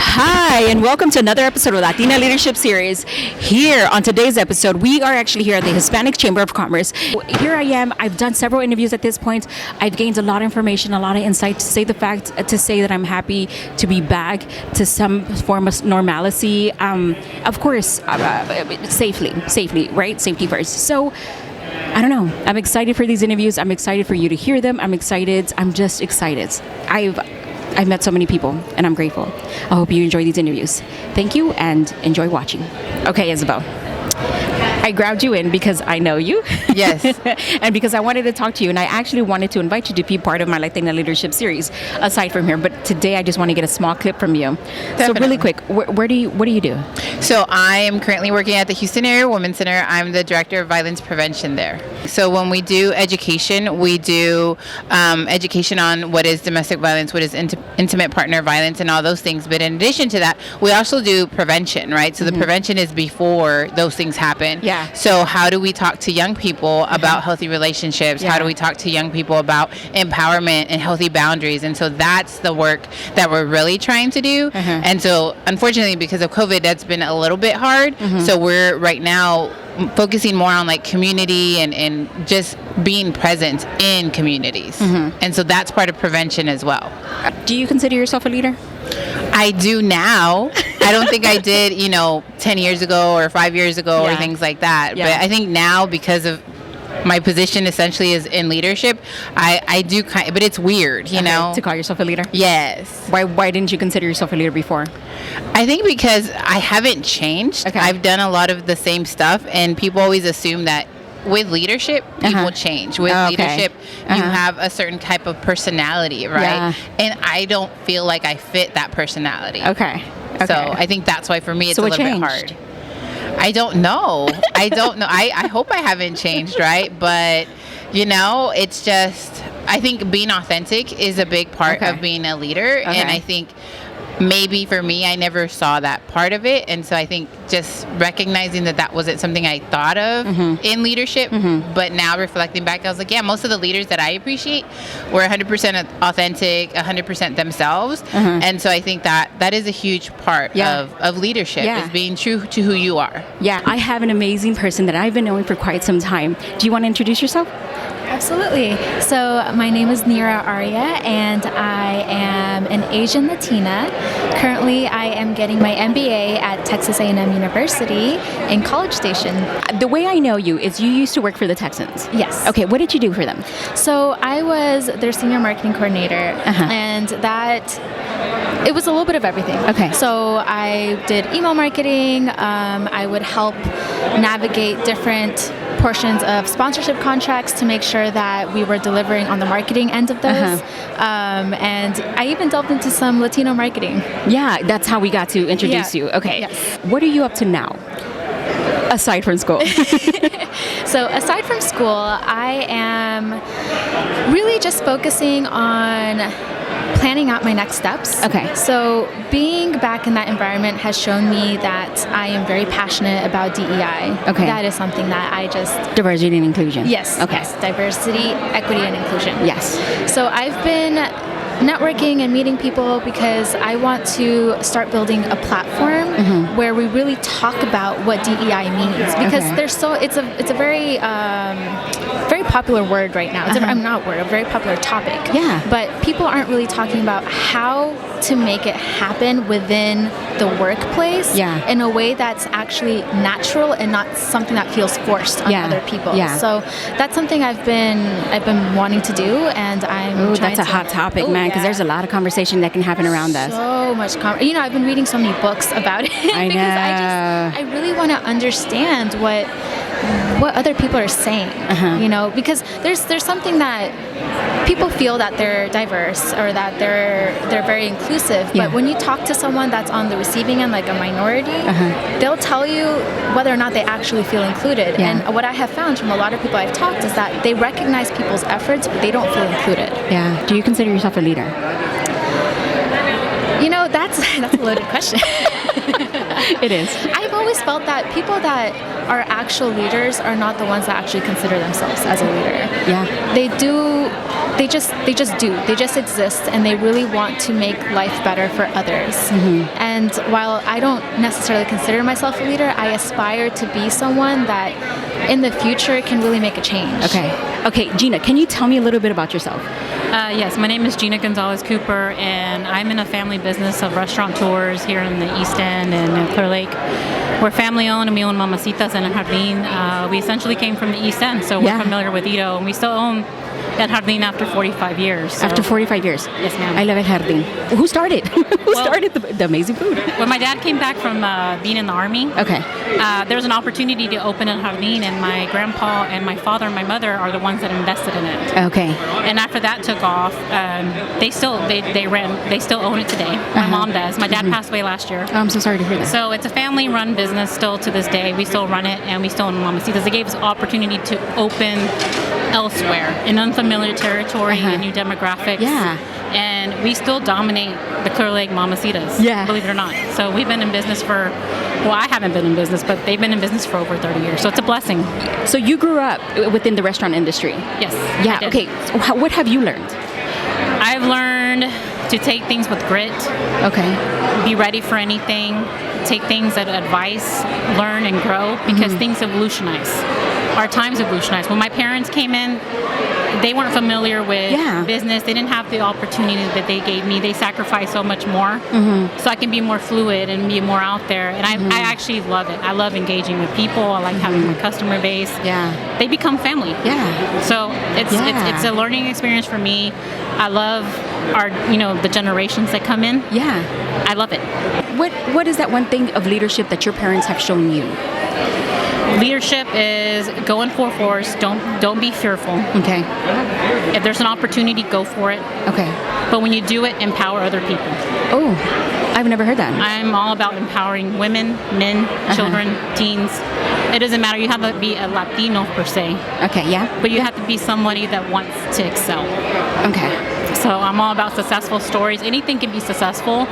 Hi, and welcome to another episode of Latina Leadership Series. Here on today's episode, we are actually here at the Hispanic Chamber of Commerce. Here I am. I've done several interviews at this point. I've gained a lot of information, a lot of insight to say that I'm happy to be back to some form of normalcy. Of course, safely, right? Safety first. So, I don't know. I'm excited for these interviews. I'm excited for you to hear them. I'm excited. I'm just excited. I've met so many people, and I'm grateful. I hope you enjoy these interviews. Thank you, and enjoy watching. Okay, Isabel. I grabbed you in because I know you. Yes. And because I wanted to talk to you, and I actually wanted to invite you to be part of my Latina Leadership Series, aside from here. But today, I just want to get a small clip from you. Definitely. So really quick, what do you do? So I am currently working at the Houston Area Women's Center. I'm the Director of Violence Prevention there. So when we do education, we do education on what is domestic violence, what is intimate partner violence, and all those things. But in addition to that, we also do prevention, right? So the prevention is before those things happen. Yeah. So how do we talk to young people about healthy relationships? How do we talk to young people about empowerment and healthy boundaries? And so that's the work that we're really trying to do. And so unfortunately, because of COVID, that's been a little bit hard. So we're right now focusing more on like community and just being present in communities. And so that's part of prevention as well. Do you consider yourself a leader? I do now. I don't think I did, 10 years ago or 5 years ago or things like that. But I think now, because of my position essentially is in leadership, I do but it's weird, you know. To call yourself a leader? Yes. Why didn't you consider yourself a leader before? I think because I haven't changed. Okay. I've done a lot of the same stuff, and people always assume that with leadership, people change. With leadership, you have a certain type of personality, right? Yeah. And I don't feel like I fit that personality. Okay. So I think that's why for me it's a little bit hard. I don't know. I hope I haven't changed, right? But, it's just, I think being authentic is a big part of being a leader. And I think maybe for me, I never saw that part of it. And so I think just recognizing that wasn't something I thought of in leadership. But now reflecting back, I was like, yeah, most of the leaders that I appreciate were 100% authentic, 100% themselves. And so I think that is a huge part of leadership, is being true to who you are. Yeah, I have an amazing person that I've been knowing for quite some time. Do you want to introduce yourself? Absolutely. So my name is Nira Arya, and I am an Asian Latina. Currently, I am getting my MBA at Texas A&M University in College Station. The way I know you is you used to work for the Texans. Yes. Okay, what did you do for them? So I was their senior marketing coordinator, and it was a little bit of everything. Okay. So I did email marketing. I would help navigate different portions of sponsorship contracts to make sure that we were delivering on the marketing end of those. And I even delved into some Latino marketing. Yeah, that's how we got to introduce you. Okay. Yes. What are you up to now, aside from school? So aside from school, I am really just focusing on planning out my next steps. Okay. So being back in that environment has shown me that I am very passionate about DEI. Okay. That is something that I just... Diversity and inclusion. Yes. Okay. Yes. Diversity, equity, and inclusion. Yes. So I've been networking and meeting people because I want to start building a platform where we really talk about what DEI means, because it's a very very popular word right now. It's a very popular topic. Yeah. But people aren't really talking about how to make it happen within the workplace in a way that's actually natural and not something that feels forced on other people. Yeah. So that's something I've been wanting to do, and I'm trying that's a hot topic, man, because there's a lot of conversation that can happen around us. So much I've been reading so many books about it because I really want to understand what other people are saying, because there's something that people feel that they're diverse or that they're very inclusive, but when you talk to someone that's on the receiving end, like a minority, they'll tell you whether or not they actually feel included. And what I have found from a lot of people I've talked is that they recognize people's efforts, but they don't feel included. Yeah. Do you consider yourself a leader? That's a loaded question. It is. I've always felt that people that are actual leaders are not the ones that actually consider themselves as a leader. Yeah. They they just do. They just exist, and they really want to make life better for others. And while I don't necessarily consider myself a leader, I aspire to be someone that in the future can really make a change. Okay, Gina, can you tell me a little bit about yourself? Yes, my name is Gina Gonzalez Cooper, and I'm in a family business of restaurateurs here in the East End and Clear Lake. We're family owned, and we own Mamacitas and El Jardín. We essentially came from the East End, so we're familiar with Ito, and we still own El Jardín after 45 years. So. After 45 years? Yes, ma'am. I love El Jardín. Who started? Who started the amazing food? When my dad came back from being in the Army, there was an opportunity to open El Jardín, and my grandpa and my father and my mother are the ones that invested in it. And after that took off, they still own it today. My mom does. My dad passed away last year. Oh, I'm so sorry to hear that. So it's a family-run business still to this day. We still run it, and we still own Mamacitas. It gave us opportunity to open elsewhere in unfamiliar territory and new demographics. And we still dominate the Clear Lake Mamacitas, believe it or not. So we've been in business I haven't been in business, but they've been in business for over 30 years. So it's a blessing. So you grew up within the restaurant industry? Yes. Yeah, okay. So what have you learned? I've learned to take things with grit. Be ready for anything. Take things as advice, learn and grow, because things evolutionize. Our times evolutionize. When my parents came in, they weren't familiar with business. They didn't have the opportunity that they gave me. They sacrificed so much more. So I can be more fluid and be more out there. And I actually love it. I love engaging with people. I like having my customer base. They become family. So it's a learning experience for me. I love the generations that come in. I love it. What is that one thing of leadership that your parents have shown you? Leadership is go in full force. Don't be fearful. If there's an opportunity, go for it. But when you do it, empower other people. Oh, I've never heard that. I'm all about empowering women, men, children, teens. It doesn't matter. You have to be a Latino per se. But you have to be somebody that wants to excel. So I'm all about successful stories. Anything can be successful,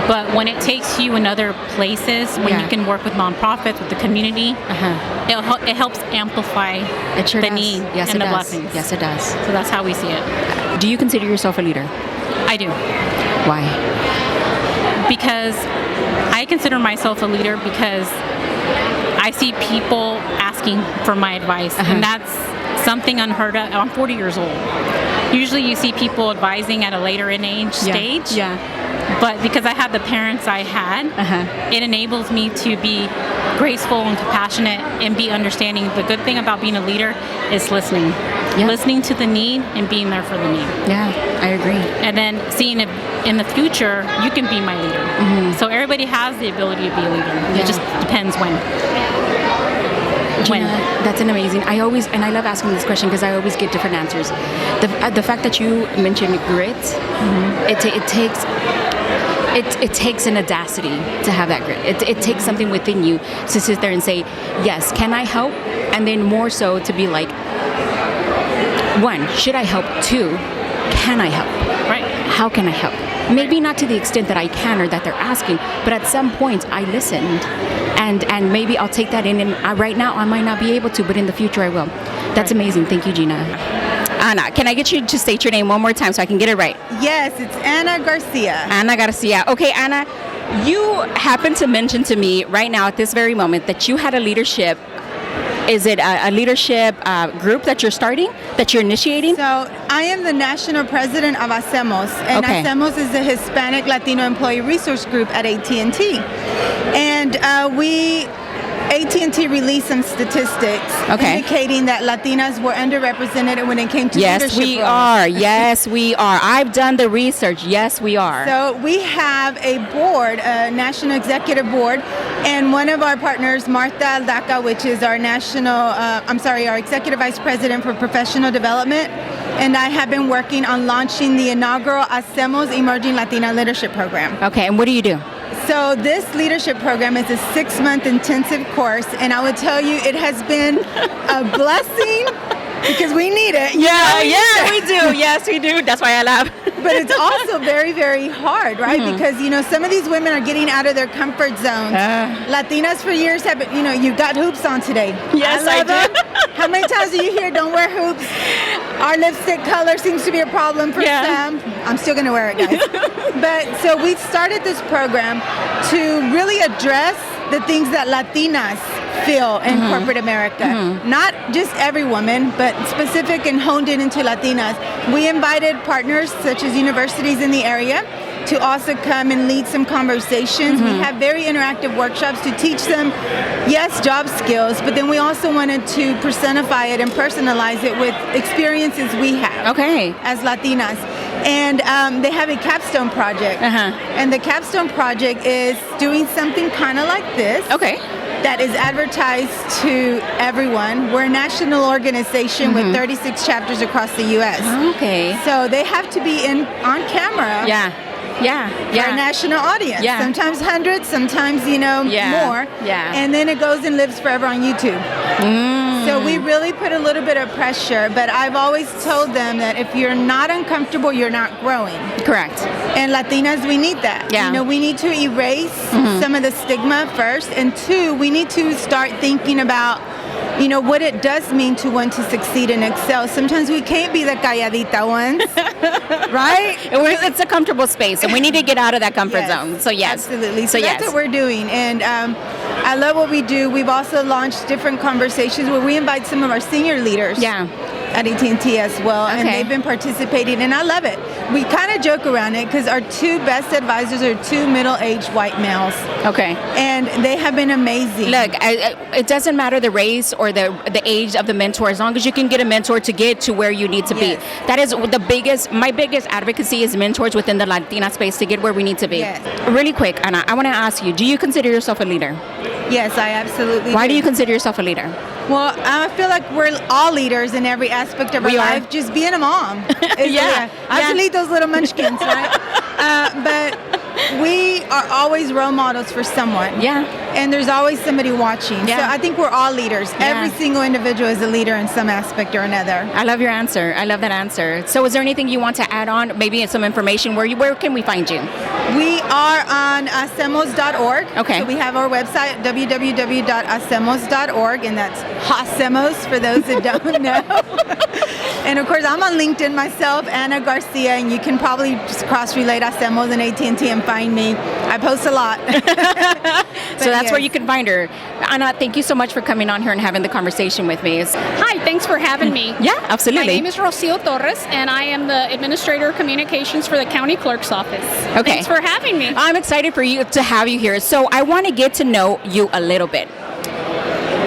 but when it takes you in other places, when you can work with nonprofits, with the community, it helps amplify the need and the blessings. Yes, it does. So that's how we see it. Do you consider yourself a leader? I do. Why? Because I consider myself a leader because I see people asking for my advice, and that's something unheard of. I'm 40 years old. Usually you see people advising at a later in age stage. But because I have the parents I had, it enables me to be graceful and compassionate and be understanding. The good thing about being a leader is listening. Listening to the need and being there for the need. I agree. And then seeing if in the future you can be my leader. So everybody has the ability to be a leader. It just depends when. Gina, that's an amazing. I love asking this question because I always get different answers. The fact that you mentioned grit, it takes an audacity to have that grit. It takes something within you to sit there and say, yes, can I help? And then more so to be like, one, should I help? Two, can I help? How can I help? Maybe not to the extent that I can or that they're asking, but at some point I listened. And maybe I'll take that in, and right now I might not be able to, but in the future I will. That's amazing. Thank you, Gina. Ana, can I get you to state your name one more time so I can get it right? Yes, it's Ana Garcia. Ana Garcia. Okay, Ana, you happen to mention to me right now at this very moment that you had a leadership. Is it a leadership group that you're starting, that you're initiating? So I am the national president of Hacemos, and Hacemos is the Hispanic Latino Employee Resource Group at AT&T. And AT&T released some statistics indicating that Latinas were underrepresented when it came to leadership roles. Yes, we are. I've done the research. Yes, we are. So we have a board, a national executive board, and one of our partners, Martha Aldaca, which is our our executive vice president for professional development, and I have been working on launching the inaugural Hacemos Emerging Latina Leadership Program. Okay, and what do you do? So this leadership program is a 6-month intensive course, and I would tell you it has been a blessing because we need it. We do. Yes, we do. That's why I laugh. But it's also very, very hard, right? Because, some of these women are getting out of their comfort zones. Latinas for years have been, you've got hoops on today. Yes, I do. Them. How many times do you hear don't wear hoops? Our lipstick color seems to be a problem for some. I'm still going to wear it, guys. But so we started this program to really address the things that Latinas feel in corporate America. Not just every woman, but specific and honed in into Latinas. We invited partners such as universities in the area to also come and lead some conversations. We have very interactive workshops to teach them, yes, job skills, but then we also wanted to personify it and personalize it with experiences we have as Latinas. And they have a Capstone Project. And the Capstone Project is doing something kind of like this. That is advertised to everyone. We're a national organization with 36 chapters across the U.S. So they have to be on camera. For a national audience. Sometimes hundreds, sometimes, more. And then it goes and lives forever on YouTube. So we really put a little bit of pressure, but I've always told them that if you're not uncomfortable, you're not growing. Correct. And Latinas, we need that. We need to erase some of the stigma first, and two, we need to start thinking about what it does mean to want to succeed and excel. Sometimes we can't be the calladita ones, right? It's a comfortable space, and we need to get out of that comfort zone. So yes, absolutely. So that's what we're doing, and I love what we do. We've also launched different conversations where we invite some of our senior leaders. At AT&T as well, and they've been participating, and I love it. We kind of joke around it because our two best advisors are two middle-aged white males. And they have been amazing. Look, it doesn't matter the race or the age of the mentor, as long as you can get a mentor to get to where you need to be. That is my biggest advocacy is mentors within the Latina space to get where we need to be. Really quick, Ana, I want to ask you, do you consider yourself a leader? Yes, I absolutely Why do you consider yourself a leader? Well, I feel like we're all leaders in every aspect of our life. Just being a mom. I have to lead those little munchkins, right? But we are always role models for someone. And there's always somebody watching. So I think we're all leaders. Every single individual is a leader in some aspect or another. I love your answer. I love that answer. So is there anything you want to add on? Maybe some information. Where can we find you? We are on hacemos.org. So we have our website, www.hacemos.org, and that's Hacemos for those that don't know. And of course, I'm on LinkedIn myself, Ana Garcia, and you can probably just cross-relate Hacemos and AT&T and find me. I post a lot. So that's where you can find her. Ana, thank you so much for coming on here and having the conversation with me. Hi, thanks for having me. Absolutely. My name is Rocio Torres, and I am the Administrator of Communications for the County Clerk's Office. Thanks for having me. I'm excited for you to have you here. So I want to get to know you a little bit.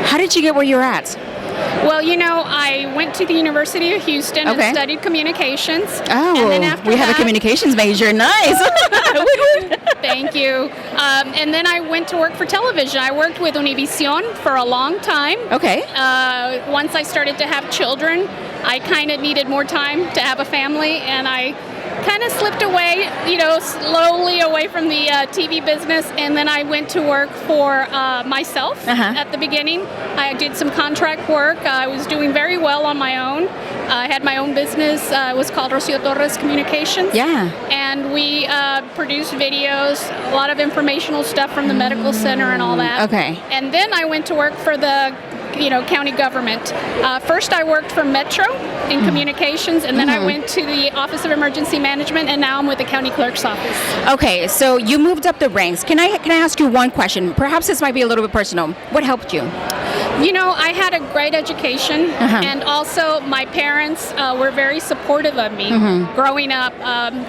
How did you get where you're at? Well, I went to the University of Houston and studied communications. Oh, and then after we have a communications major. Nice. Thank you. And then I went to work for television. I worked with Univision for a long time. Once I started to have children, I kind of needed more time to have a family, and I kind of slipped away, slowly away from the TV business, and then I went to work for myself at the beginning. I did some contract work. I was doing very well on my own. I had my own business. It was called Rocio Torres Communications. And we produced videos, a lot of informational stuff from the medical center and all that. And then I went to work for the county government. First, I worked for Metro in communications, and then I went to the Office of Emergency Management, and now I'm with the county clerk's office. Okay, so you moved up the ranks. Can I ask you one question? Perhaps this might be a little bit personal. What helped you? I had a great education, and also my parents were very supportive of me growing up.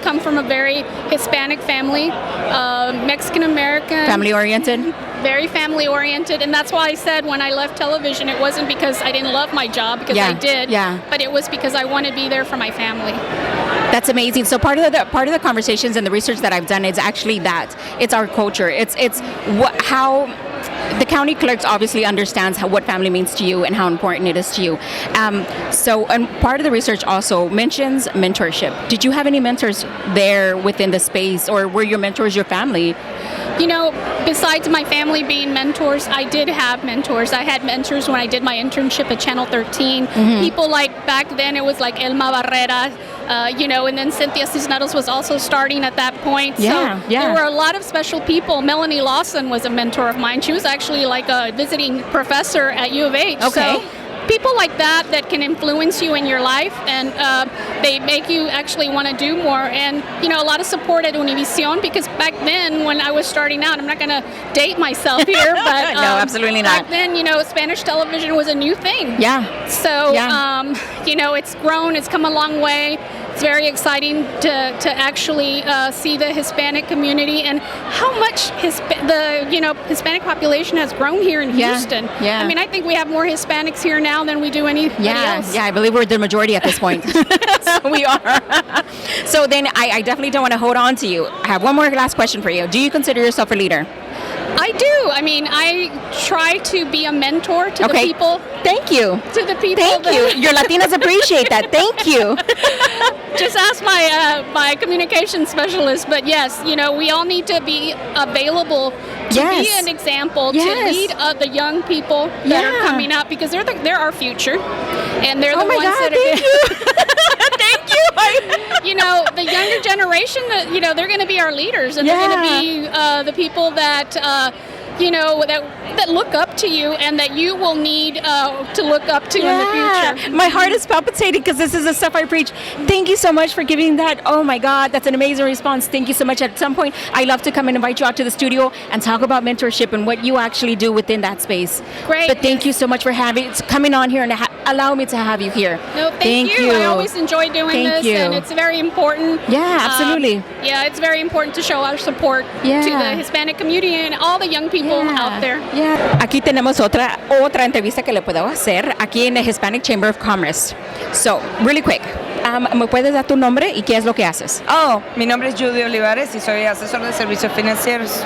Come from a very Hispanic family, Mexican-American. Family-oriented? Very family-oriented, and that's why I said when I left television, it wasn't because I didn't love my job, because I did, but it was because I wanted to be there for my family. That's amazing. So part of the conversations and the research that I've done is actually that. It's our culture. It's how the county clerks obviously understands what family means to you and how important it is to you. And part of the research also mentions mentorship. Did you have any mentors there within the space, or were your mentors your family? Besides my family being mentors, I did have mentors. I had mentors when I did my internship at Channel 13. People like back then, it was like Elma Barrera, and then Cynthia Cisneros was also starting at that point. There were a lot of special people. Melanie Lawson was a mentor of mine. She was actually like a visiting professor at U of H. So people like that can influence you in your life, and they make you actually want to do more. And a lot of support at Univision, because back then when I was starting out, I'm not going to date myself here, but no, absolutely not. Back then, Spanish television was a new thing. Yeah. So, it's grown. It's come a long way. It's very exciting to actually see the Hispanic community and how much the Hispanic population has grown here in Houston. Yeah. I mean, I think we have more Hispanics here now than we do anybody else. Yeah, I believe we're the majority at this point. We are. So then I definitely don't want to hold on to you. I have one more last question for you. Do you consider yourself a leader? I do. I mean, I try to be a mentor to the people. Thank you. To the people. Thank you. Your Latinas appreciate that. Thank you. Just ask my communication specialist. But yes, we all need to be available to be an example, to lead the young people that are coming up, because they're our future, and they're the ones that are. Thank you. Thank you. The younger generation, they're going to be our leaders, and they're going to be the people that that look up to you, and that you will need to look up to in the future. My heart is palpitating because this is the stuff I preach. Thank you so much for giving that. Oh my God, that's an amazing response. Thank you so much. At some point, I love to come and invite you out to the studio and talk about mentorship and what you actually do within that space. Great. But thank you so much for coming on here and allow me to have you here. No, thank you. I always enjoy doing this, and it's very important. Yeah, absolutely. It's very important to show our support to the Hispanic community and all the young people out there. Aquí tenemos otra entrevista que le puedo hacer aquí en el Hispanic Chamber of Commerce. So, really quick, ¿me puedes dar tu nombre y qué es lo que haces? Mi nombre es Judy Olivares y soy asesor de servicios financieros.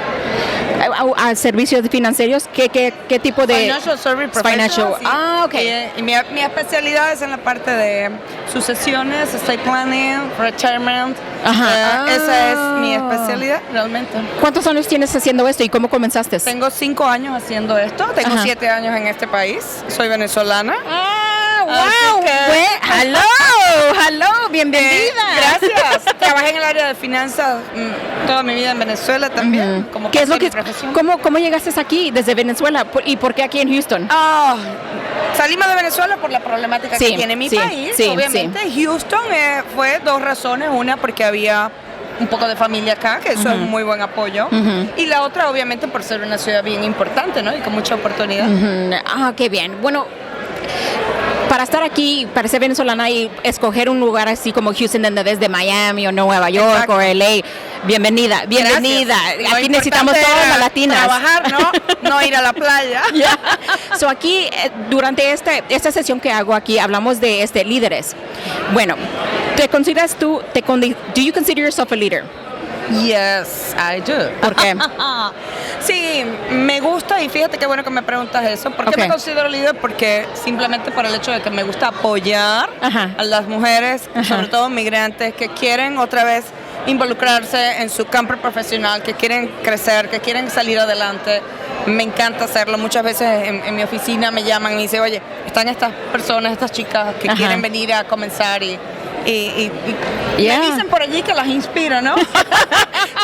¿Servicios financieros? ¿Qué tipo de...? Financial Service Professionals. Okay. Y mi especialidad es en la parte de sucesiones, estate planning, retirement. Esa es mi especialidad realmente. ¿Cuántos años tienes haciendo esto y cómo comenzaste? Tengo 5 años haciendo esto. Tengo 7 años en este país. Soy venezolana. ¡Wow! ¡Hello! ¡Bienvenida! Gracias. Trabajé en el área de finanzas toda mi vida en Venezuela también. Como ¿Qué es lo que profesión. ¿Cómo llegaste aquí desde Venezuela y por qué aquí en Houston? Salimos de Venezuela por la problemática que tiene mi país. Obviamente, Houston fue 2 razones. Una, porque había un poco de familia acá, que eso es un muy buen apoyo. Y la otra, obviamente, por ser una ciudad bien importante, ¿no? Y con mucha oportunidad. Qué bien. Bueno, para estar aquí, para ser venezolana y escoger un lugar así como Houston en vez de Miami o Nueva York o LA, bienvenida. Aquí necesitamos todas las latinas. Trabajar, no ir a la playa. So aquí, durante esta sesión que hago aquí, hablamos de líderes. Bueno, ¿te consideras tú, do you consider yourself a leader? Yes, I do. ¿Por qué? Sí, me gusta, y fíjate qué bueno que me preguntas eso. ¿Por qué me considero líder? Porque simplemente por el hecho de que me gusta apoyar a las mujeres, sobre todo migrantes, que quieren otra vez involucrarse en su campo profesional, que quieren crecer, que quieren salir adelante. Me encanta hacerlo. Muchas veces en mi oficina me llaman y me dicen, oye, están estas personas, estas chicas que quieren venir a comenzar y me dicen por allí que las inspiro, ¿no?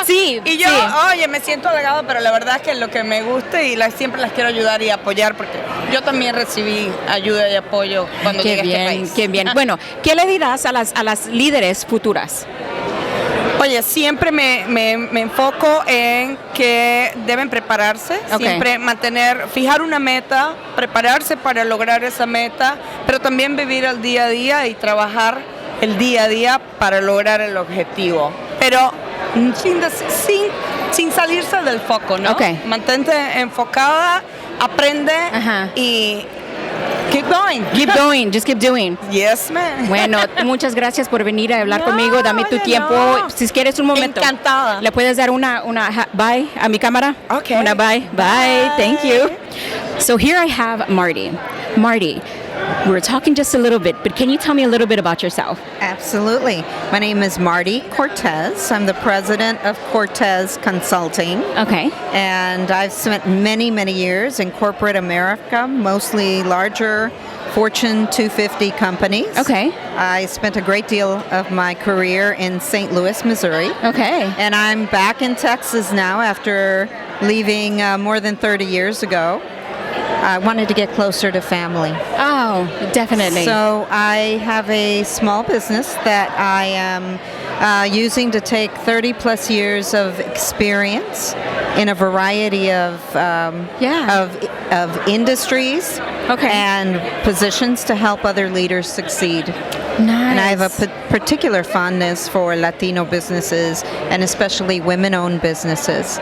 Sí. Y yo, oye, me siento halagada, pero la verdad es que lo que me gusta y siempre las quiero ayudar y apoyar, porque yo también recibí ayuda y apoyo cuando llegué a este país. Qué bien. Bueno, ¿qué le dirás a las líderes futuras? Oye, siempre me enfoco en que deben prepararse, siempre fijar una meta, prepararse para lograr esa meta, pero también vivir el día a día y trabajar el día a día para lograr el objetivo. Pero sin salirse del foco, ¿no? Mantente enfocada, aprende y keep going. Just keep doing. Yes, man. Bueno, muchas gracias por venir a hablar conmigo. Dame tu tiempo. Si quieres un momento. Encantada. ¿Le puedes dar una bye a mi cámara? Okay. Una bye. Thank you. So here I have Marty. Marty, we were talking just a little bit, but can you tell me a little bit about yourself? Absolutely. My name is Marty Cortez. I'm the president of Cortez Consulting. Okay. And I've spent many, many years in corporate America, mostly larger Fortune 250 companies. Okay. I spent a great deal of my career in St. Louis, Missouri. Okay. And I'm back in Texas now after leaving more than 30 years ago. I wanted to get closer to family. Oh, definitely. So I have a small business that I am using to take 30 plus years of experience in a variety of industries and positions to help other leaders succeed. Nice. And I have a particular fondness for Latino businesses and especially women-owned businesses.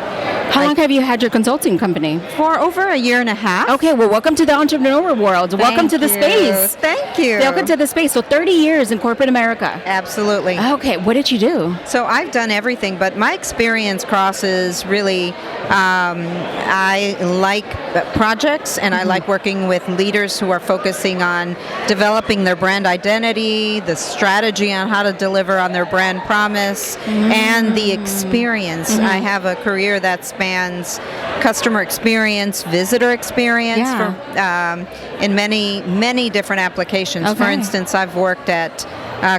How long have you had your consulting company? For over a year and a half. Okay, well, welcome to the entrepreneur world. Welcome to the space. Thank you. Welcome to the space. So 30 years in corporate America. Absolutely. Okay, what did you do? So I've done everything, but my experience crosses really, I like projects and I like working with leaders who are focusing on developing their brand identity, the strategy on how to deliver on their brand promise, and the experience. I have a career that spans customer experience, visitor experience in many different applications. For instance, I've worked at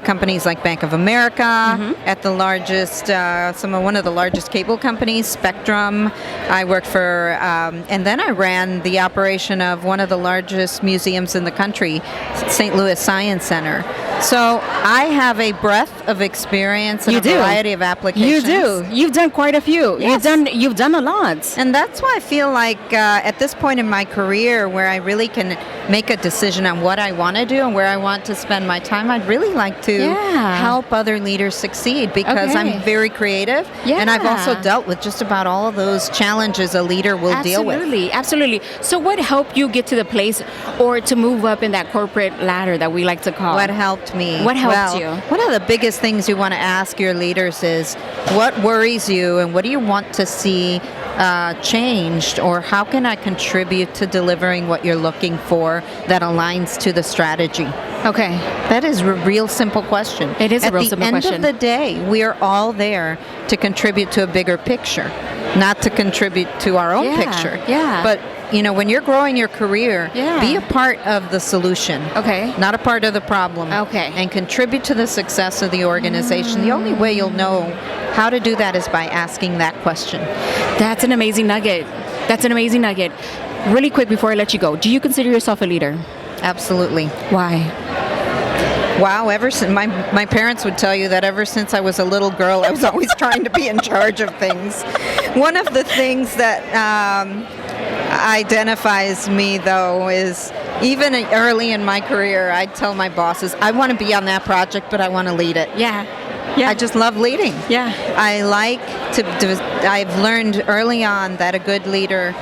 companies like Bank of America, at the largest, one of the largest cable companies, Spectrum. I worked for, and then I ran the operation of one of the largest museums in the country, St. Louis Science Center. So I have a breadth of experience in a variety of applications. You do. You've done quite a few. Yes. You've done a lot. And that's why I feel like at this point in my career where I really can make a decision on what I want to do and where I want to spend my time, I'd really like to help other leaders succeed because I'm very creative and I've also dealt with just about all of those challenges a leader will deal with. Absolutely. So what helped you get to the place or to move up in that corporate ladder that we like to call? What helped me? What helped you? One of the biggest things you want to ask your leaders is what worries you and what do you want to see changed, or how can I contribute to delivering what you're looking for that aligns to the strategy? Okay. That is a real simple question. It is a real simple question. At the end of the day, we are all there to contribute to a bigger picture, not to contribute to our own picture. Yeah. But when you're growing your career, be a part of the solution. Okay. Not a part of the problem. Okay. And contribute to the success of the organization. The only way you'll know how to do that is by asking that question. That's an amazing nugget. Really quick before I let you go, do you consider yourself a leader? Absolutely. Why? Wow, ever since my parents would tell you that ever since I was a little girl, I was always trying to be in charge of things. One of the things that identifies me, though, is even early in my career, I'd tell my bosses, I want to be on that project, but I want to lead it. Yeah. I just love leading. Yeah. I like I've learned early on that a good leader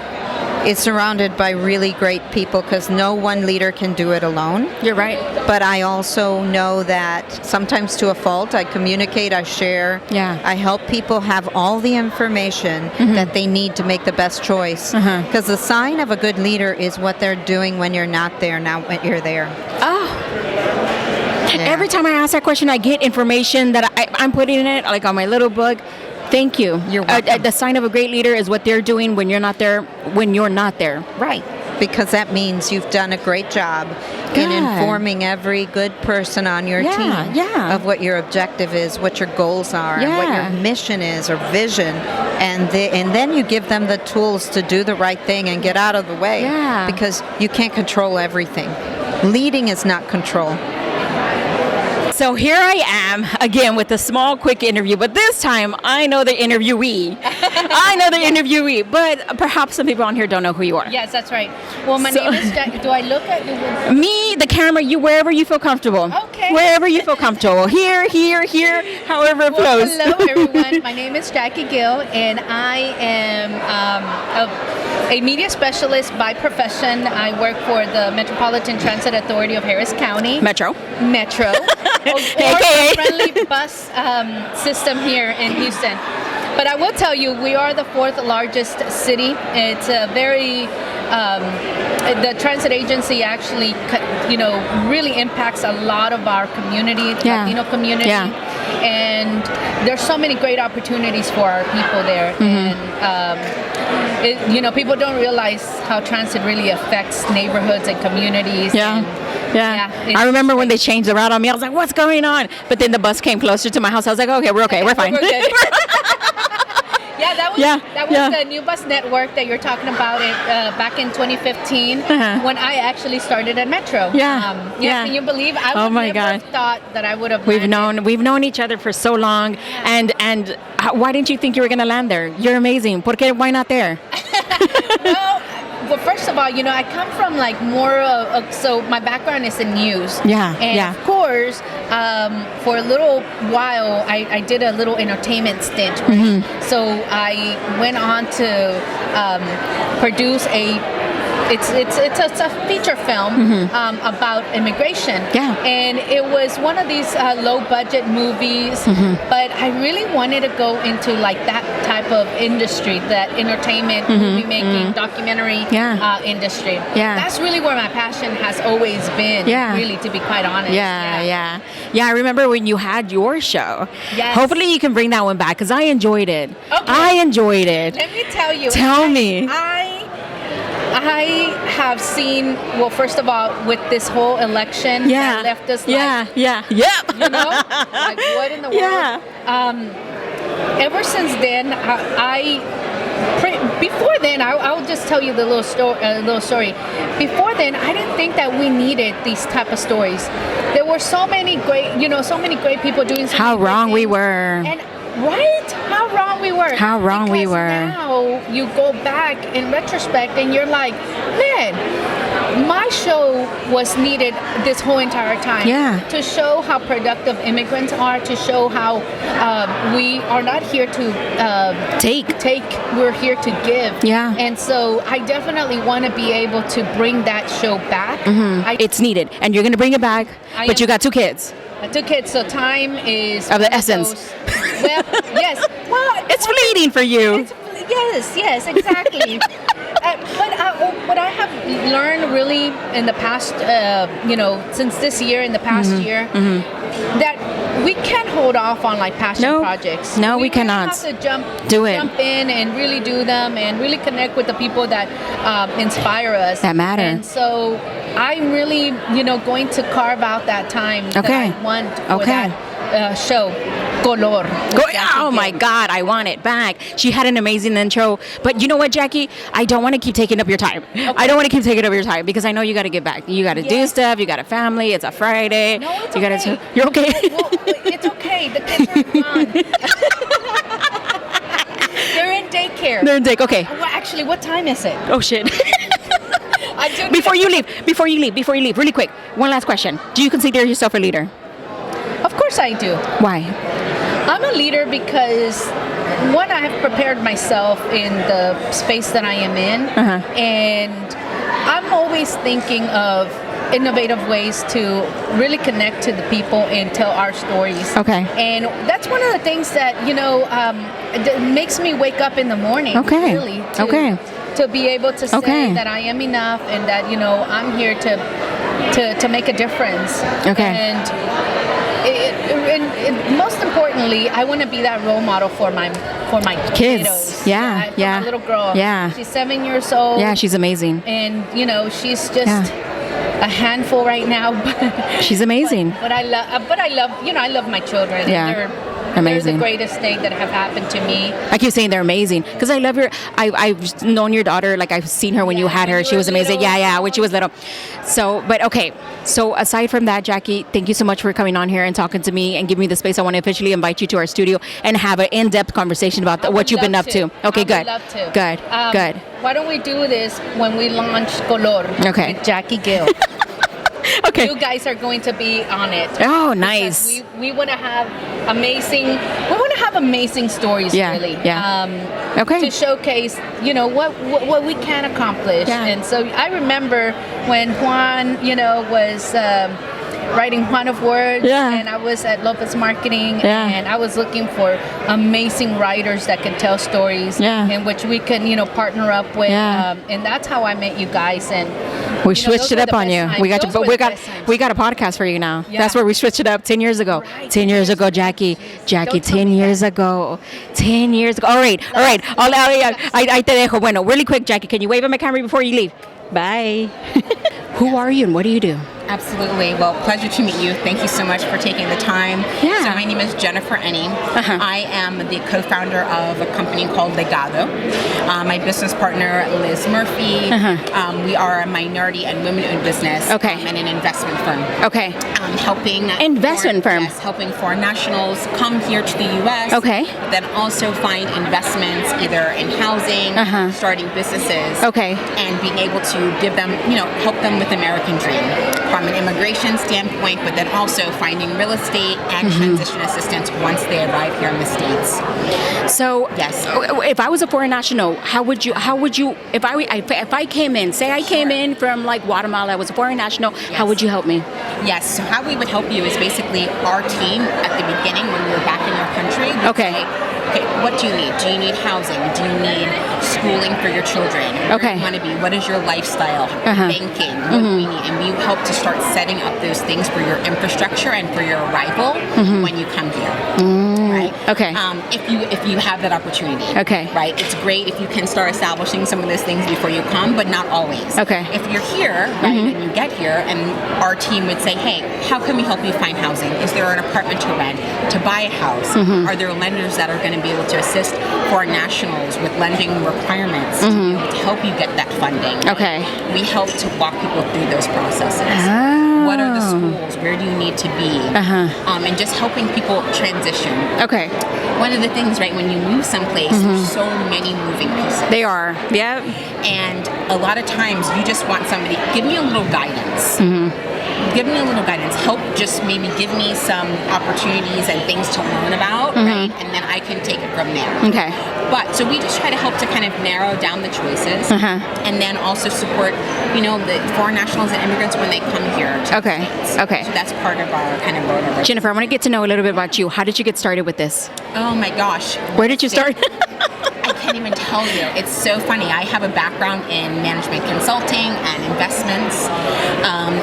is surrounded by really great people because no one leader can do it alone. You're right. But I also know that sometimes to a fault, I communicate, I share. Yeah. I help people have all the information that they need to make the best choice. Because the sign of a good leader is what they're doing when you're not there, not when you're there. Oh. Yeah. Every time I ask that question, I get information that I'm putting in it, like on my little book. Thank you. You're welcome. The sign of a great leader is what they're doing when you're not there. Right. Because that means you've done a great job in informing every good person on your team of what your objective is, what your goals are, and what your mission is or vision. And then you give them the tools to do the right thing and get out of the way. Yeah. Because you can't control everything. Leading is not control. So here I am again with a small, quick interview, but this time I know the interviewee. But perhaps some people on here don't know who you are. Yes, that's right. Well, my name is Jack. Do I look at you? Me, the camera, you, wherever you feel comfortable. Okay. Wherever you feel comfortable. Here, however it flows. Hello, everyone. My name is Jackie Gill, and I am a media specialist by profession. I work for the Metropolitan Transit Authority of Harris County. Metro. Or the friendly bus system here in Houston. But I will tell you, we are the 4th largest city. It's a very, the transit agency actually, really impacts a lot of our community, Latino community. Yeah. And there's so many great opportunities for our people there. And, people don't realize how transit really affects neighborhoods and communities. Yeah. I remember when they changed the route on me, I was like, what's going on? But then the bus came closer to my house. I was like, okay, we're fine. We're good. Yeah, that was the New Bus Network that you're talking about it back in 2015 when I actually started at Metro. Can you believe I would never thought that I would have We've known each other for so long, and why didn't you think you were going to land there? You're amazing. ¿Por qué? Why not there? Well, first of all, I come from like more so my background is in news. And of course, for a little while, I did a little entertainment stint. Right? So I went on to produce it's a feature film about immigration. And it was one of these low budget movies, but I really wanted to go into like that type of industry, that entertainment, movie making, documentary industry. That's really where my passion has always been, really, to be quite honest. Yeah, I remember when you had your show. Hopefully you can bring that one back, because I enjoyed it. I enjoyed it. Let me tell you. Tell me. I have seen, well, first of all, with this whole election that left us like, like what in the world? Ever since then, before then, I'll just tell you the little story. Before then, I didn't think that we needed these type of stories. There were so many great people doing so How many wrong great we things. were. And how wrong we were. How wrong we were. Now you go back in retrospect and you're like, man, my show was needed this whole entire time. To show how productive immigrants are, to show how we are not here to take. We're here to give. And so I definitely want to be able to bring that show back. It's needed, and you're going to bring it back, but you got 2 kids. 2 kids, so time is of the essence. Well, yes. Well, it's fleeting for you. Yes, exactly. But what I have learned really in the past, since this year, in the past year, that we can't hold off on like passion projects. No, we cannot. We have to jump in and really do them and really connect with the people that inspire us. That matter. And so I'm really, going to carve out that time that I want for that show. Color. Oh my God, I want it back. She had an amazing intro. But you know what, Jackie? I don't want to keep taking up your time. I don't want to keep taking up your time because I know you got to get back. You got to do stuff. You got a family. It's a Friday. No, it's okay. Okay. You're okay? Well, it's okay. The kids are gone. They're in daycare. They're in daycare. Okay. Well, actually, what time is it? Oh, shit. Before you leave, really quick, one last question. Do you consider yourself a leader? Of course I do. Why? I'm a leader because, one, I have prepared myself in the space that I am in, and I'm always thinking of innovative ways to really connect to the people and tell our stories. And that's one of the things that, makes me wake up in the morning, really, to be able to say that I am enough and that, I'm here to make a difference. And most importantly, I want to be that role model for my kids. Kiddos. For my little girl. She's 7 years old. Yeah, she's amazing. And she's just a handful right now. But she's amazing. But I love I love my children. Yeah. And amazing. they're the greatest thing that have happened to me. I keep saying they're amazing because I love her. I've known your daughter, like I've seen her when you had her. She was amazing. Little. When she was little. So, but okay. So aside from that, Jackie, thank you so much for coming on here and talking to me and giving me the space. I want to officially invite you to our studio and have an in-depth conversation about what you've been up to. Okay, good. I would love to. Good. Why don't we do this when we launch Color with Jackie Gill? Okay. You guys are going to be on it. Oh, nice. We want to have amazing stories, really. To showcase, what we can accomplish. And so I remember when Juan, was writing Juan of Words, and I was at Lopez Marketing, and I was looking for amazing writers that can tell stories, in which we can, partner up with, and that's how I met you guys. And we switched it up on you. We got a podcast for you now. That's where we switched it up 10 years ago. Right. 10 years ago, Jackie, 10 years ago. 10 years ago. All right. I te dejo. Bueno, really quick, Jackie, can you wave at my camera before you leave? Bye. Who are you and what do you do? Absolutely. Well, pleasure to meet you. Thank you so much for taking the time. Yeah. So my name is Jennifer Enning. I am the co-founder of a company called Legado. My business partner, Liz Murphy. We are a minority and women-owned business and an investment firm. Helping investment firm. Yes, helping foreign nationals come here to the U.S. But then also find investments either in housing, starting businesses, and being able to give them, help them with the American dream from an immigration standpoint, but then also finding real estate and transition assistance once they arrive here in the States. So, yes, if I was a foreign national, how would you? If I came in, say I came in from like Guatemala, I was a foreign national, how would you help me? Yes. So how we would help you is basically our team at the beginning when we were back in your country. Okay, what do you need? Do you need housing? Do you need schooling for your children? Where do you want to be? What is your lifestyle? Banking? What do we need? And we help to start setting up those things for your infrastructure and for your arrival when you come here. Right? If you have that opportunity. Right? It's great if you can start establishing some of those things before you come, but not always. If you're here, right, and you get here, and our team would say, hey, how can we help you find housing? Is there an apartment to rent? To buy a house? Are there lenders that are going to be able to assist foreign nationals with lending requirements to be able to help you get that funding? We help to walk people through those processes. What are the schools? Where do you need to be? And just helping people transition. One of the things, right, when you move someplace, there's so many moving pieces. They are. Yep. And a lot of times you just want somebody, give me a little guidance. Give me a little guidance. Help just maybe give me some opportunities and things to learn about, right? And then I can take it from there. But so we just try to help to kind of narrow down the choices and then also support, the foreign nationals and immigrants when they come here. So that's part of our kind of road. Jennifer, I want to get to know a little bit about you. How did you get started with this? Oh my gosh. Where did you start? I can't even tell you. It's so funny. I have a background in management consulting and investments.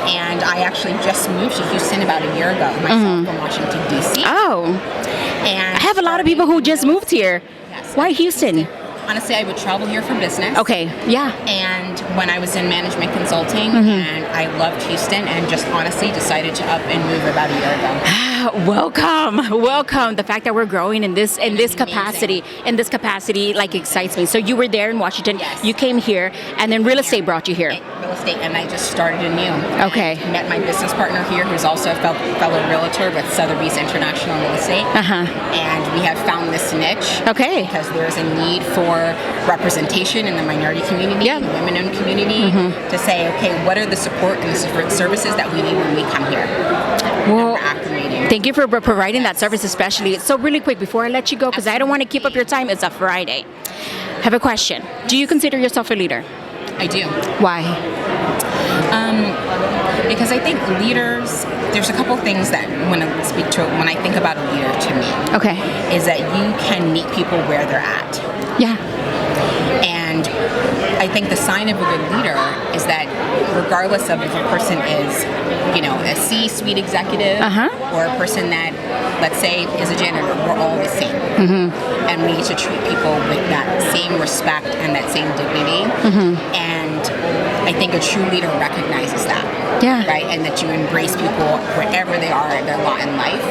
And I actually just moved to Houston about a year ago, myself from Washington, D.C. And I have a lot of people who just moved here. Why Houston? Honestly, I would travel here for business. And when I was in management consulting, and I loved Houston, and just honestly decided to up and move about a year ago. Welcome. The fact that we're growing in this capacity, like excites me. So you were there in Washington. You came here, and then real estate brought you here. Real estate, and I just started anew. Met my business partner here, who's also a fellow realtor with Sotheby's International Real Estate. And we have found this niche. Because there's a need for representation in the minority community, the women-owned community, to say, okay, what are the support and the services that we need when we come here? Well, thank you for providing that service, especially. So really quick, before I let you go, because I don't want to keep up your time, it's a Friday. I have a question. Do you consider yourself a leader? I do. Why? Because I think leaders, there's a couple things that when I think about a leader to me, is that you can meet people where they're at. And I think the sign of a good leader is that regardless of if a person is, a C-suite executive or a person that, let's say, is a janitor, we're all the same. And we need to treat people with that same respect and that same dignity. And I think a true leader recognizes that. Right? And that you embrace people wherever they are in their lot in life.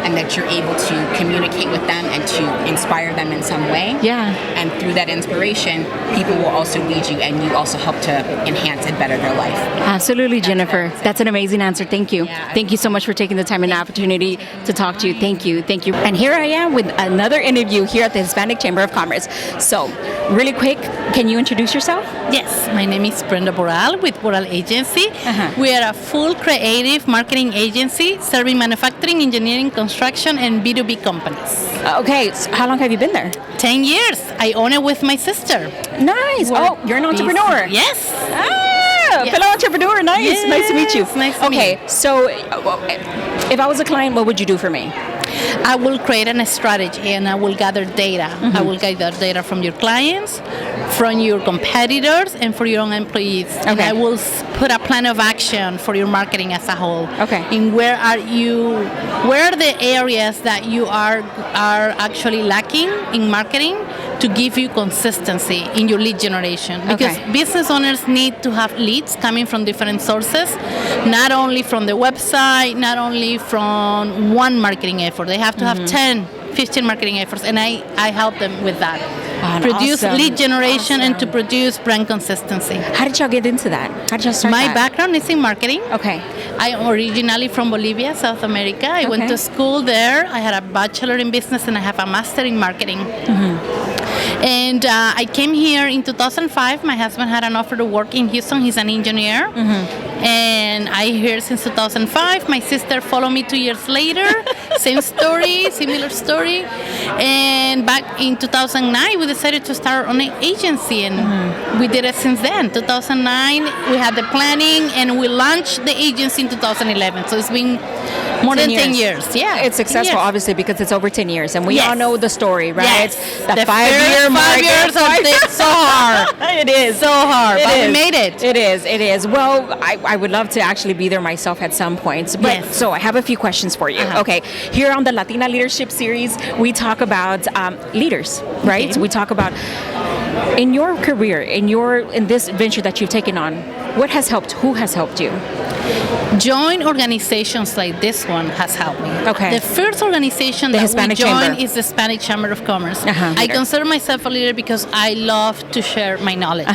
And that you're able to communicate with them and to inspire them in some way. And through that inspiration, people will also lead you, and you also help to enhance and better their life. Absolutely, Jennifer. That's an amazing answer. Thank you. Thank you so much for taking the time and opportunity to talk to you. Thank you. And here I am with another interview here at the Hispanic Chamber of Commerce. So, really quick, can you introduce yourself? Yes, my name is Brenda Boral with Boral Agency. We are a full creative marketing agency serving manufacturing, engineering, construction, and B2B companies. Okay, so how long have you been there? 10 years. I own it with my sister. Nice. You're an entrepreneur. Yes. Fellow entrepreneur. Nice. Yes. Nice to meet you. Nice to meet you. So if I was a client, what would you do for me? I will create a strategy and I will gather data. I will gather data from your clients, from your competitors, and for your own employees. And I will put a plan of action for your marketing as a whole. And where are the areas that you are actually lacking in marketing to give you consistency in your lead generation, because business owners need to have leads coming from different sources, not only from the website, not only from one marketing effort. They have to have 10, 15 marketing efforts, and I help them with that. Produce lead generation and to produce brand consistency. How did y'all get into that? How did y'all start My that? background is in marketing. Okay. I am originally from Bolivia, South America. I went to school there. I had a bachelor in business and I have a master in marketing. And I came here in 2005. My husband had an offer to work in Houston. He's an engineer. And I here since 2005. My sister followed me 2 years later. Same story, similar story. And back in 2009, we decided to start on an agency, and we did it since then. 2009, we had the planning, and we launched the agency in 2011. So it's been more than 10 years. Yeah, it's successful, obviously, because it's over 10 years, and we all know the story, right? Yes. The 5-year mark. 5 years are so hard. It is so hard, but we made it. It is. Well, I would love to actually be there myself at some point. But so I have a few questions for you. Okay, here on the Latina Leadership Series, we talk about leaders, right? We talk about in your career, in this venture that you've taken on. What has helped? Who has helped you? Join organizations like this one has helped me. Okay. The first organization that Hispanic we joined Chamber. is the Hispanic Chamber of Commerce. I consider myself a leader because I love to share my knowledge.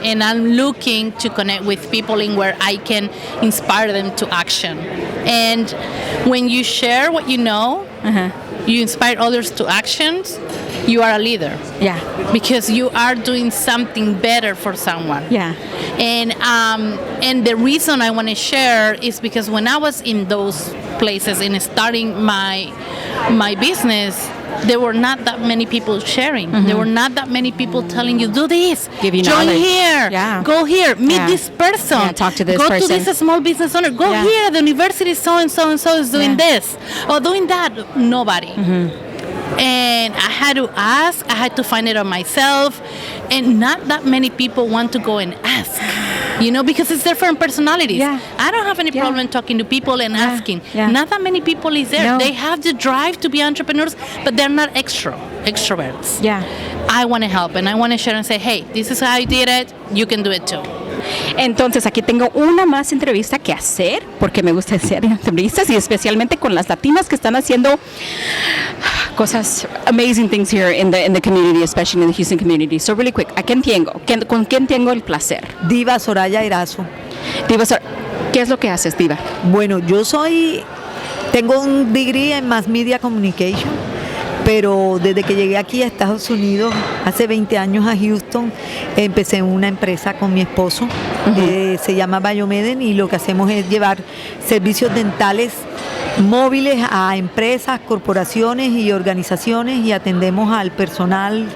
And I'm looking to connect with people in where I can inspire them to action. And when you share what you know, you inspire others to actions, you are a leader. Yeah. Because you are doing something better for someone. Yeah. And the reason I want to share is because when I was in those places and starting my business, there were not that many people sharing. There were not that many people telling you, do this, give you join knowledge. here, go here, meet this person, talk to this go person. to this small business owner, go here, the university so-and-so is doing this or doing that. Nobody. And I had to ask, I had to find it on myself, and not that many people want to go and ask, because it's different personalities. I don't have any problem talking to people and asking. Not that many people is there. They have the drive to be entrepreneurs, but they're not extroverts. I want to help, and I want to share and say, hey, this is how I did it, you can do it too. Entonces aquí tengo una más entrevista que hacer, porque me gusta hacer entrevistas y especialmente con las latinas que están haciendo cosas, amazing things here in the community, especially in the Houston community. So really quick, ¿a quién tengo? ¿Con quién tengo el placer? Diva Soraya Erazo. Diva Soraya, ¿qué es lo que haces, Diva? Bueno, tengo un degree en Mass Media Communication, pero desde que llegué aquí a Estados Unidos, hace 20 años a Houston, empecé una empresa con mi esposo, se llama Biomeden, y lo que hacemos es llevar servicios dentales móviles a empresas, corporaciones y organizaciones, y atendemos al personal,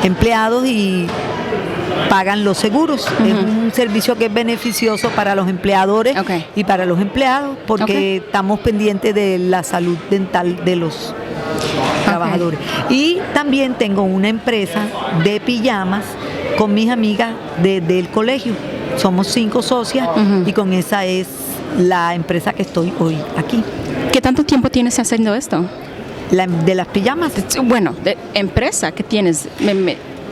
empleados, y pagan los seguros. Es un servicio que es beneficioso para los empleadores y para los empleados, porque estamos pendientes de la salud dental de los trabajadores. Y también tengo una empresa de pijamas con mis amigas del colegio. Somos 5 socias y con esa es la empresa que estoy hoy aquí. ¿Qué tanto tiempo tienes haciendo esto? De las pijamas. Bueno, de empresa que tienes,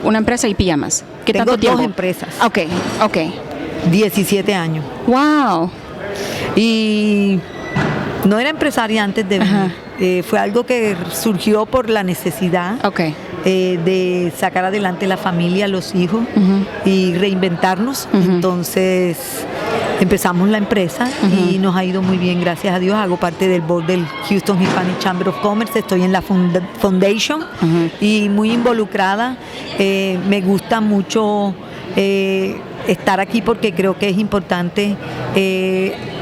una empresa y pijamas. ¿Qué Tengo tanto tiempo? 2 empresas. Ok. 17 años. Wow. Y no era empresaria antes de venir. Fue algo que surgió por la necesidad de sacar adelante la familia, los hijos y reinventarnos. Entonces empezamos la empresa y nos ha ido muy bien, gracias a Dios. Hago parte del board del Houston Hispanic Chamber of Commerce, estoy en la foundation y muy involucrada. Me gusta mucho estar aquí porque creo que es importante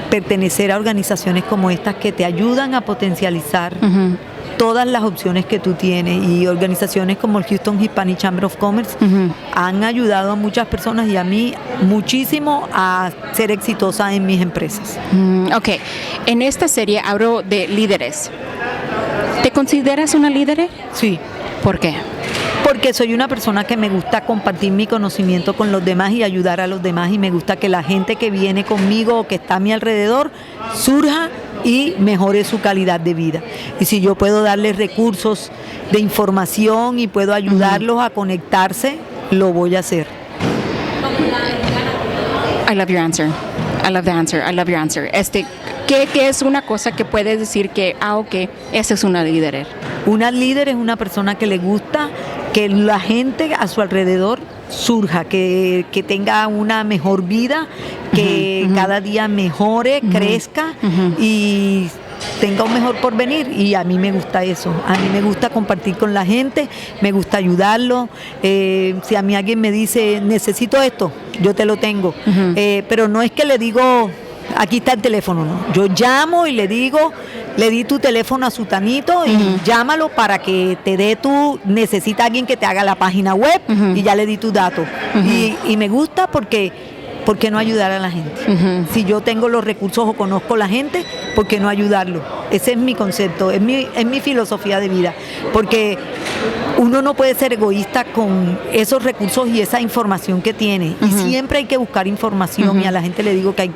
pertenecer a organizaciones como estas que te ayudan a potencializar todas las opciones que tú tienes, y organizaciones como el Houston Hispanic Chamber of Commerce han ayudado a muchas personas y a mí muchísimo a ser exitosa en mis empresas. Ok, en esta serie hablo de líderes. ¿Te consideras una líder? Sí. ¿Por qué? Porque soy una persona que me gusta compartir mi conocimiento con los demás y ayudar a los demás, y me gusta que la gente que viene conmigo o que está a mi alrededor surja y mejore su calidad de vida. Y si yo puedo darles recursos de información y puedo ayudarlos a conectarse, lo voy a hacer. I love your answer. I love the answer. I love your answer. ¿Qué es una cosa que puedes decir que, ok, esa es una líder? Una líder es una persona que le gusta que la gente a su alrededor surja, que tenga una mejor vida, que cada día mejore, crezca y tenga un mejor porvenir. Y a mí me gusta eso, a mí me gusta compartir con la gente, me gusta ayudarlo. Si a mí alguien me dice, necesito esto, yo te lo tengo. Pero no es que le digo, aquí está el teléfono, no. Yo llamo y le digo, le di tu teléfono a Sutanito y llámalo para que te dé necesita alguien que te haga la página web y ya le di tu dato. Y me gusta porque ¿por qué no ayudar a la gente? Si yo tengo los recursos o conozco a la gente, ¿por qué no ayudarlo? Ese es mi concepto, es mi filosofía de vida. Porque uno no puede ser egoísta con esos recursos y esa información que tiene. Y siempre hay que buscar información y a la gente le digo que hay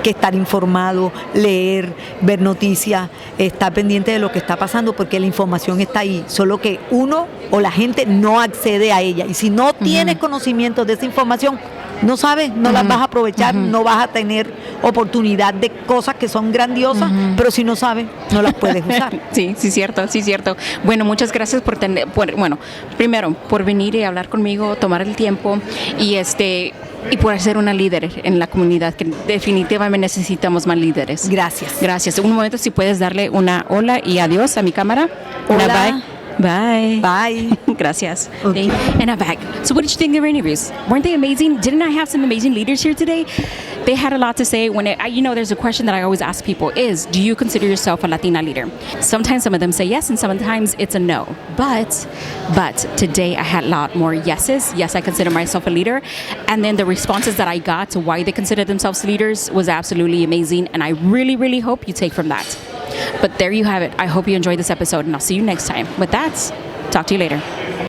que estar informado, leer, ver noticias, estar pendiente de lo que está pasando porque la información está ahí. Solo que uno o la gente no accede a ella. Y si no tienes conocimiento de esa información, no sabes, no las vas a aprovechar, no vas a tener oportunidad de cosas que son grandiosas, pero si no sabes, no las puedes usar. Sí, cierto. Bueno, muchas gracias primero, por venir y hablar conmigo, tomar el tiempo y por ser una líder en la comunidad, que definitivamente necesitamos más líderes. Gracias. Un momento, si puedes darle una hola y adiós a mi cámara. Hola. Una bye. Bye. Gracias. Okay. And I'm back. So what did you think of our interviews? Weren't they amazing? Didn't I have some amazing leaders here today? They had a lot to say. There's a question that I always ask people is, do you consider yourself a Latina leader? Sometimes some of them say yes, and sometimes it's a no. But today I had a lot more yeses. Yes, I consider myself a leader. And then the responses that I got to why they consider themselves leaders was absolutely amazing. And I really, really hope you take from that. But there you have it. I hope you enjoyed this episode, and I'll see you next time. With that, talk to you later.